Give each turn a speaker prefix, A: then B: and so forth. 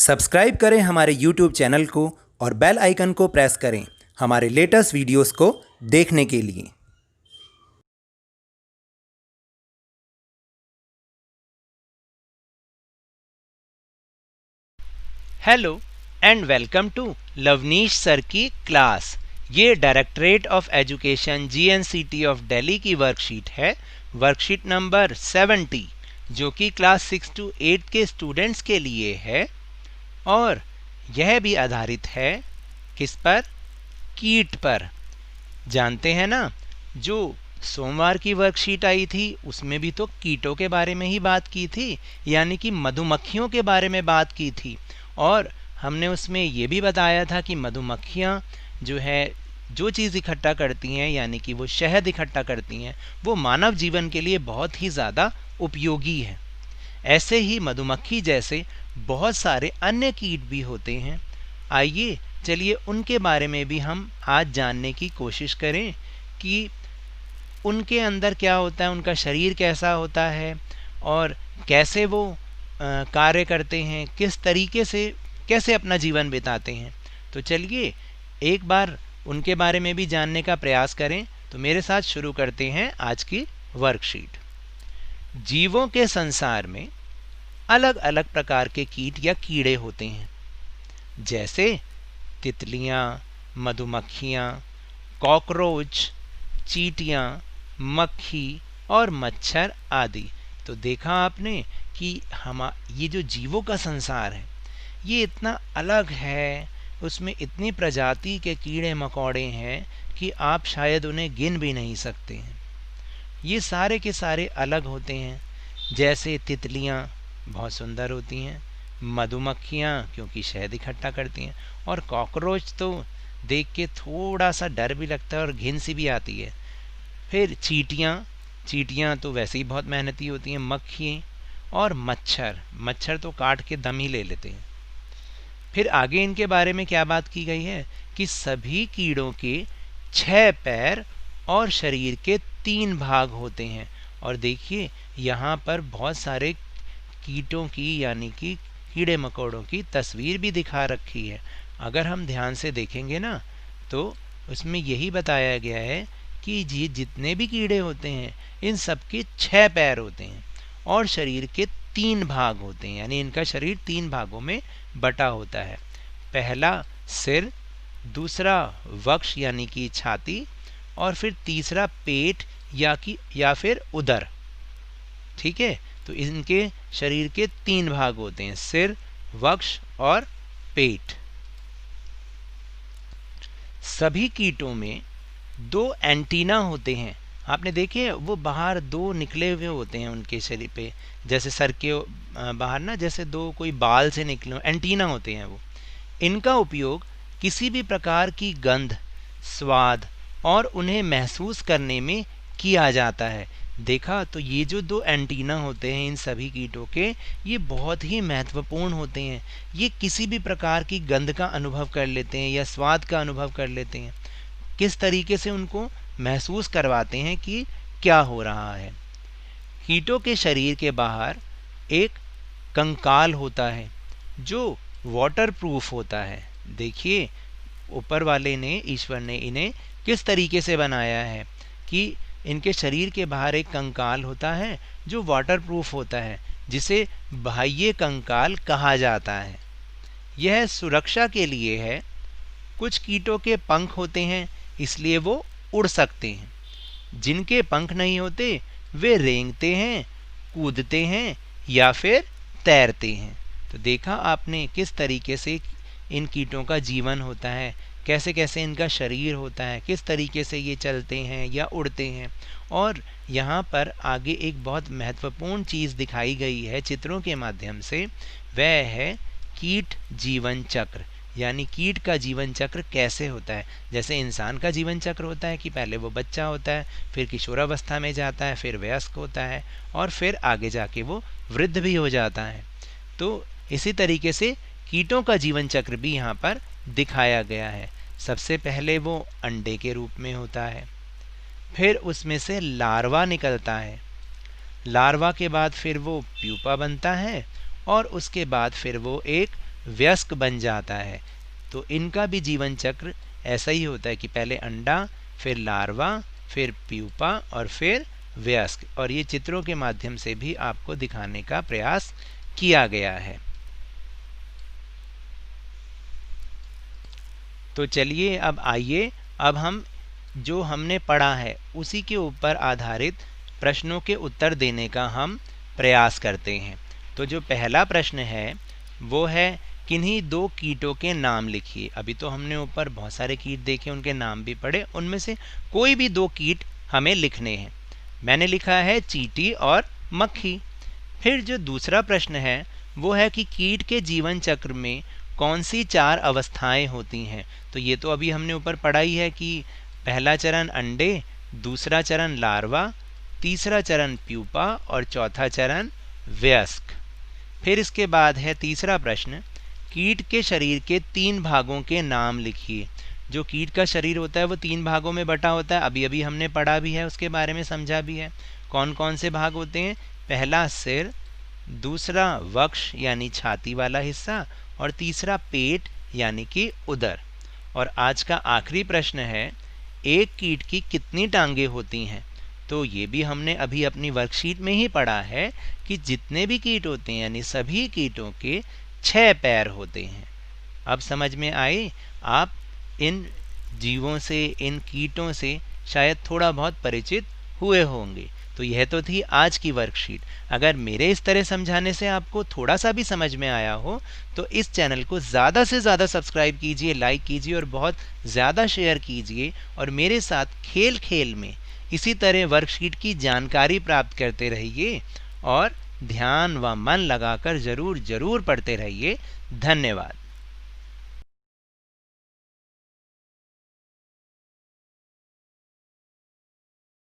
A: Subscribe करें हमारे YouTube channel को और बेल आइकन को प्रेस करें हमारे लेटेस्ट वीडियोस को देखने के लिए।
B: Hello and welcome to Lovneesh sir की क्लास। ये directorate of education GNCT of Delhi की वर्कशीट है, वर्कशीट नंबर 70, जो कि क्लास 6 to 8 के स्टूडेंट्स के लिए है और यह भी आधारित है किस पर? कीट पर। जानते हैं ना, जो सोमवार की वर्कशीट आई थी उसमें भी तो कीटों के बारे में ही बात की थी, यानी कि मधुमक्खियों के बारे में बात की थी। और हमने उसमें ये भी बताया था कि मधुमक्खियाँ जो है जो चीज़ इकट्ठा करती हैं, यानी कि वो शहद इकट्ठा करती हैं, वो मानव जीवन के लिए बहुत ही ज़्यादा उपयोगी है। ऐसे ही मधुमक्खी जैसे बहुत सारे अन्य कीट भी होते हैं। आइए चलिए उनके बारे में भी हम आज जानने की कोशिश करें कि उनके अंदर क्या होता है, उनका शरीर कैसा होता है और कैसे वो कार्य करते हैं, किस तरीके से कैसे अपना जीवन बिताते हैं। तो चलिए एक बार उनके बारे में भी जानने का प्रयास करें। तो मेरे साथ शुरू करते हैं आज की वर्कशीट। जीवों के संसार में अलग अलग प्रकार के कीट या कीड़े होते हैं, जैसे तितलियाँ, मधुमक्खियाँ, कॉकरोच, चींटियाँ, मक्खी और मच्छर आदि। तो देखा आपने कि ये जो जीवों का संसार है ये इतना अलग है, उसमें इतनी प्रजाति के कीड़े मकोड़े हैं कि आप शायद उन्हें गिन भी नहीं सकते हैं। ये सारे के सारे अलग होते हैं। जैसे तितलियाँ बहुत सुंदर होती हैं, मधुमक्खियाँ क्योंकि शहद इकट्ठा करती हैं, और कॉकरोच तो देख के थोड़ा सा डर भी लगता है और घिन सी भी आती है। फिर चींटियाँ तो वैसे ही बहुत मेहनती होती हैं। मक्खी और मच्छर तो काट के दम ही ले लेते हैं। फिर आगे इनके बारे में क्या बात की गई है कि सभी कीड़ों के 6 पैर और शरीर के 3 भाग होते हैं। और देखिए यहाँ पर बहुत सारे कीटों की यानी कि कीड़े मकोड़ों की तस्वीर भी दिखा रखी है। अगर हम ध्यान से देखेंगे ना तो उसमें यही बताया गया है कि जितने भी कीड़े होते हैं इन सब के 6 पैर होते हैं और शरीर के 3 भाग होते हैं, यानी इनका शरीर 3 भागों में बटा होता है। पहला सिर, दूसरा वक्ष यानी कि छाती, और फिर तीसरा पेट या फिर उदर। ठीक है, तो इनके शरीर के 3 भाग होते हैं, सिर, वक्ष और पेट। सभी कीटों में 2 एंटीना होते हैं। आपने देखे वो बाहर 2 निकले हुए होते हैं उनके शरीर पे, जैसे सर के बाहर ना जैसे 2 कोई बाल से निकले एंटीना होते हैं वो। इनका उपयोग किसी भी प्रकार की गंध, स्वाद और उन्हें महसूस करने में किया जाता है। देखा तो ये जो 2 एंटीना होते हैं इन सभी कीटों के, ये बहुत ही महत्वपूर्ण होते हैं। ये किसी भी प्रकार की गंध का अनुभव कर लेते हैं या स्वाद का अनुभव कर लेते हैं। किस तरीके से उनको महसूस करवाते हैं कि क्या हो रहा है। कीटों के शरीर के बाहर एक कंकाल होता है जो वाटरप्रूफ होता है। देखिए ऊपर वाले ने, ईश्वर ने इन्हें किस तरीके से बनाया है कि इनके शरीर के बाहर एक कंकाल होता है जो वाटरप्रूफ होता है, जिसे बाह्य कंकाल कहा जाता है। यह सुरक्षा के लिए है। कुछ कीटों के पंख होते हैं इसलिए वो उड़ सकते हैं। जिनके पंख नहीं होते वे रेंगते हैं, कूदते हैं या फिर तैरते हैं। तो देखा आपने किस तरीके से इन कीटों का जीवन होता है, कैसे कैसे इनका शरीर होता है, किस तरीके से ये चलते हैं या उड़ते हैं। और यहाँ पर आगे एक बहुत महत्वपूर्ण चीज़ दिखाई गई है चित्रों के माध्यम से, वह है कीट जीवन चक्र, यानी कीट का जीवन चक्र कैसे होता है। जैसे इंसान का जीवन चक्र होता है कि पहले वो बच्चा होता है, फिर किशोरावस्था में जाता है, फिर वयस्क होता है और फिर आगे जाके वो वृद्ध भी हो जाता है। तो इसी तरीके से कीटों का जीवन चक्र भी यहाँ पर दिखाया गया है। सबसे पहले वो अंडे के रूप में होता है, फिर उसमें से लार्वा निकलता है, लार्वा के बाद फिर वो प्यूपा बनता है और उसके बाद फिर वो एक वयस्क बन जाता है। तो इनका भी जीवन चक्र ऐसा ही होता है कि पहले अंडा, फिर लार्वा, फिर प्यूपा और फिर वयस्क। और ये चित्रों के माध्यम से भी आपको दिखाने का प्रयास किया गया है। तो चलिए अब आइए, अब हम जो हमने पढ़ा है उसी के ऊपर आधारित प्रश्नों के उत्तर देने का हम प्रयास करते हैं। तो जो पहला प्रश्न है वो है किन्हीं दो कीटों के नाम लिखिए। अभी तो हमने ऊपर बहुत सारे कीट देखे, उनके नाम भी पढ़े, उनमें से कोई भी दो कीट हमें लिखने हैं। मैंने लिखा है चींटी और मक्खी। फिर जो दूसरा प्रश्न है वो है कि कीट के जीवन चक्र में कौन सी 4 अवस्थाएं होती हैं। तो ये तो अभी हमने ऊपर पढ़ा ही है कि पहला चरण अंडे, दूसरा चरण लार्वा, तीसरा चरण प्यूपा और चौथा चरण वयस्क। फिर इसके बाद है तीसरा प्रश्न, कीट के शरीर के 3 भागों के नाम लिखिए। जो कीट का शरीर होता है वो 3 भागों में बटा होता है, अभी अभी हमने पढ़ा भी है, उसके बारे में समझा भी है। कौन कौन से भाग होते हैं? पहला सिर, दूसरा वक्ष यानी छाती वाला हिस्सा और तीसरा पेट यानी कि उदर। और आज का आखिरी प्रश्न है, एक कीट की कितनी टांगें होती हैं? तो ये भी हमने अभी अपनी वर्कशीट में ही पढ़ा है कि जितने भी कीट होते हैं यानी सभी कीटों के 6 पैर होते हैं। अब समझ में आए? आप इन जीवों से, इन कीटों से शायद थोड़ा बहुत परिचित हुए होंगे। तो यह तो थी आज की वर्कशीट। अगर मेरे इस तरह समझाने से आपको थोड़ा सा भी समझ में आया हो तो इस चैनल को ज़्यादा से ज़्यादा सब्सक्राइब कीजिए, लाइक कीजिए और बहुत ज़्यादा शेयर कीजिए। और मेरे साथ खेल खेल में इसी तरह वर्कशीट की जानकारी प्राप्त करते रहिए और ध्यान व मन लगाकर ज़रूर पढ़ते रहिए। धन्यवाद।